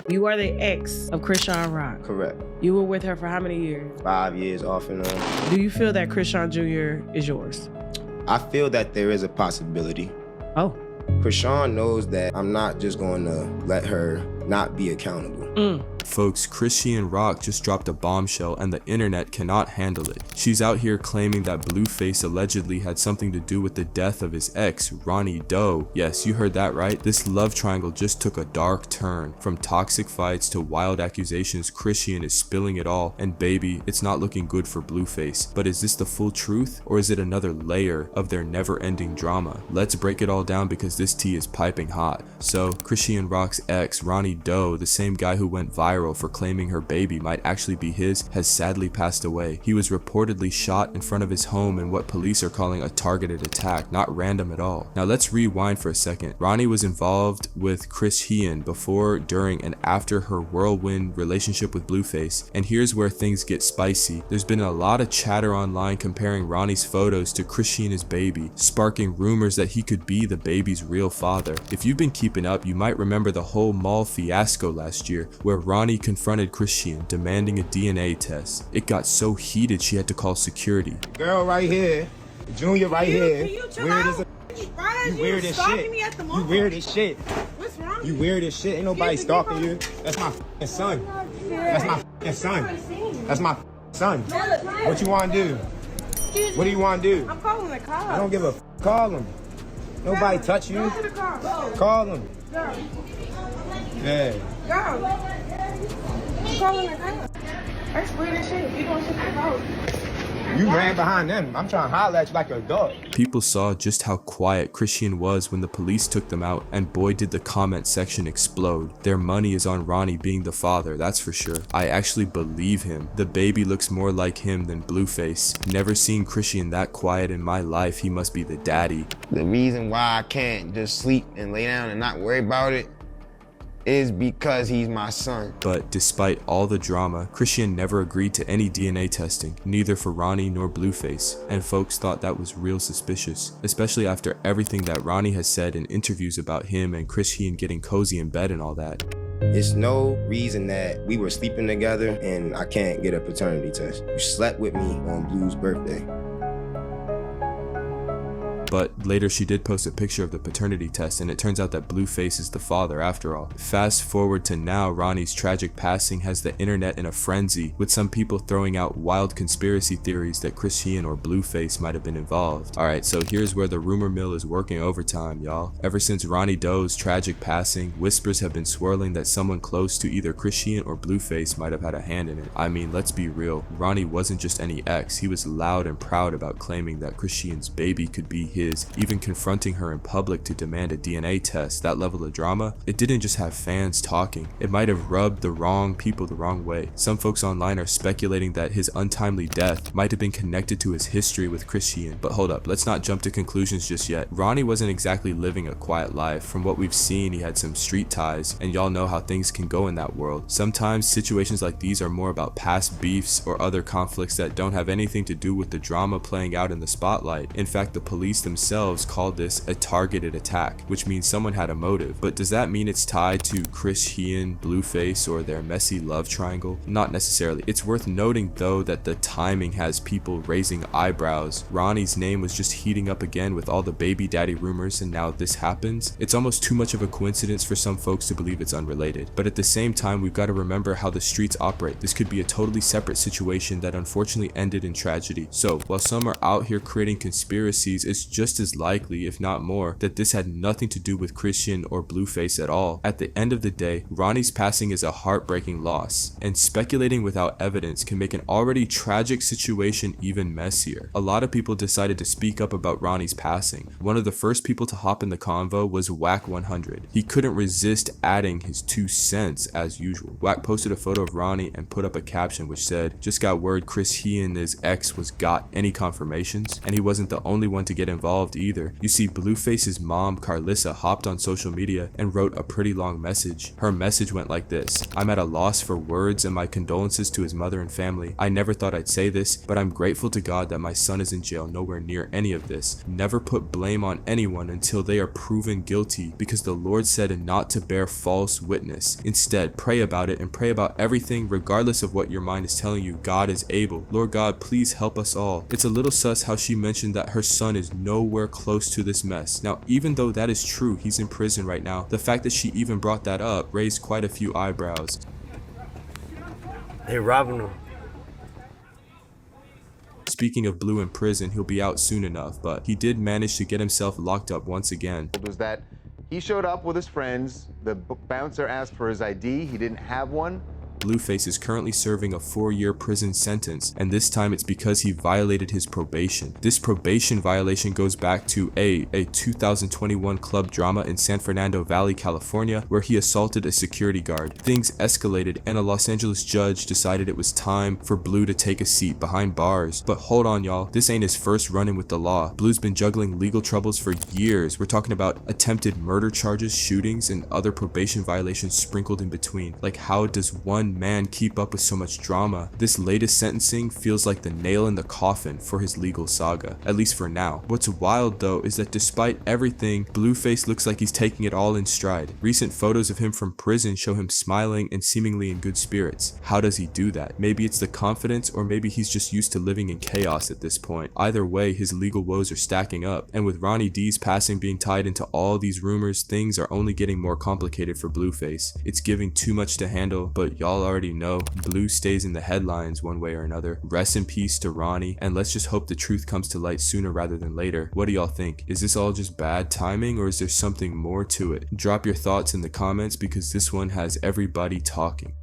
You are the ex of Chrishean Rock. Correct. You were with her for how many years? 5 years off and on. Do you feel that Chrisean Jr. is yours? I feel that there is a possibility. Oh. Chrisean knows that I'm not just going to let her not be accountable. Folks, Chrishean Rock just dropped a bombshell and the internet cannot handle it. She's out here claiming that Blueface allegedly had something to do with the death of his ex, Ronny Doe. Yes, you heard that right. This love triangle just took a dark turn. From toxic fights to wild accusations, Chrisean is spilling it all, and baby, it's not looking good for Blueface. But is this the full truth, or is it another layer of their never-ending drama? Let's break it all down because this tea is piping hot. So, Chrishean Rock's ex, Ronny Doe, the same guy who went viral for claiming her baby might actually be his, has sadly passed away. He was reportedly shot in front of his home in what police are calling a targeted attack, not random at all. Now let's rewind for a second. Ronny was involved with Chrishean before, during, and after her whirlwind relationship with Blueface, and here's where things get spicy. There's been a lot of chatter online comparing Ronny's photos to Chrishean's baby, sparking rumors that he could be the baby's real father. If you've been keeping up, you might remember the whole mall fiasco last year, where Ronny confronted Chrishean demanding a DNA test. It got so heated she had to call security. Girl right here, Junior right here. Can you chill Weird out? as you weird as shit. Me at the You weird as shit. What's wrong? You weird as shit. Ain't nobody stalking you. That's my f***ing son. That's my f***ing son. That's my f***ing son. What you want to do? What do you want to do? I'm calling the cops. I don't give a f***. Call him. Nobody touch you. Go to the car. Go. Call him. Go. Yeah. Go. I'm calling the cops. That's weird as shit. You don't sit the house. You ran behind them. I'm trying to holler at you like a dog. People saw just how quiet Chrishean was when the police took them out, and boy did the comment section explode. Their money is on Ronny being the father, that's for sure. I actually believe him. The baby looks more like him than Blueface. Never seen Chrishean that quiet in my life. He must be the daddy. The reason why I can't just sleep and lay down and not worry about it is because he's my son. But despite all the drama, Chrishean never agreed to any DNA testing, neither for Ronny nor Blueface, and folks thought that was real suspicious, especially after everything that Ronny has said in interviews about him and Chrishean getting cozy in bed and all that. It's no reason that we were sleeping together and I can't get a paternity test. You slept with me on Blue's birthday. But later she did post a picture of the paternity test, and it turns out that Blueface is the father after all. Fast forward to now, Ronny's tragic passing has the internet in a frenzy, with some people throwing out wild conspiracy theories that Chrishean or Blueface might have been involved. Alright, so here's where the rumor mill is working overtime, y'all. Ever since Ronny Doe's tragic passing, whispers have been swirling that someone close to either Chrishean or Blueface might have had a hand in it. I mean, let's be real, Ronny wasn't just any ex, he was loud and proud about claiming that Chrishean's baby could be his, even confronting her in public to demand a DNA test. That level of drama, it didn't just have fans talking, it might have rubbed the wrong people the wrong way. Some folks online are speculating that his untimely death might have been connected to his history with Chrishean. But hold up, let's not jump to conclusions just yet. Ronny wasn't exactly living a quiet life. From what we've seen, he had some street ties, and y'all know how things can go in that world. Sometimes situations like these are more about past beefs or other conflicts that don't have anything to do with the drama playing out in the spotlight. In fact, the police themselves called this a targeted attack, which means someone had a motive. But does that mean it's tied to Chrishean, Blueface, or their messy love triangle? Not necessarily. It's worth noting though that the timing has people raising eyebrows. Ronny's name was just heating up again with all the baby daddy rumors, and now this happens. It's almost too much of a coincidence for some folks to believe it's unrelated. But at the same time, we've got to remember how the streets operate. This could be a totally separate situation that unfortunately ended in tragedy. So while some are out here creating conspiracies, it's just as likely, if not more, that this had nothing to do with Chrishean or Blueface at all. At the end of the day, Ronny's passing is a heartbreaking loss, and speculating without evidence can make an already tragic situation even messier. A lot of people decided to speak up about Ronny's passing. One of the first people to hop in the convo was Whack 100. He couldn't resist adding his 2 cents as usual. Whack posted a photo of Ronny and put up a caption which said, "Just got word Chrishean, his ex, was got. Any confirmations?" And he wasn't the only one to get involved involved either. You see, Blueface's mom, Carlissa, hopped on social media and wrote a pretty long message. Her message went like this: "I'm at a loss for words and my condolences to his mother and family. I never thought I'd say this, but I'm grateful to God that my son is in jail nowhere near any of this. Never put blame on anyone until they are proven guilty, because the Lord said not to bear false witness. Instead, pray about it and pray about everything regardless of what your mind is telling you. God is able. Lord God, please help us all." It's a little sus how she mentioned that her son is nowhere close to this mess. Now, even though that is true, he's in prison right now, the fact that she even brought that up raised quite a few eyebrows. They robbing him. Speaking of Blue in prison, he'll be out soon enough, but he did manage to get himself locked up once again. Was that he showed up with his friends. The bouncer asked for his ID. He didn't have one. Blueface is currently serving a 4-year prison sentence, and this time it's because he violated his probation. This probation violation goes back to a 2021 club drama in San Fernando Valley, California, where he assaulted a security guard. Things escalated and a Los Angeles judge decided it was time for Blue to take a seat behind bars. But hold on, y'all, this ain't his first run-in with the law. Blue's been juggling legal troubles for years. We're talking about attempted murder charges, shootings, and other probation violations sprinkled in between. Like, how does one man keep up with so much drama? This latest sentencing feels like the nail in the coffin for his legal saga, at least for now. What's wild though is that despite everything, Blueface looks like he's taking it all in stride. Recent photos of him from prison show him smiling and seemingly in good spirits. How does he do that? Maybe it's the confidence, or maybe he's just used to living in chaos at this point. Either way, his legal woes are stacking up, and with Ronny D's passing being tied into all these rumors, things are only getting more complicated for Blueface. It's giving too much to handle, but y'all already know Blue stays in the headlines one way or another. Rest in peace to Ronny, and let's just hope the truth comes to light sooner rather than later. What do y'all think? Is this all just bad timing, or is there something more to it? Drop your thoughts in the comments, because this one has everybody talking.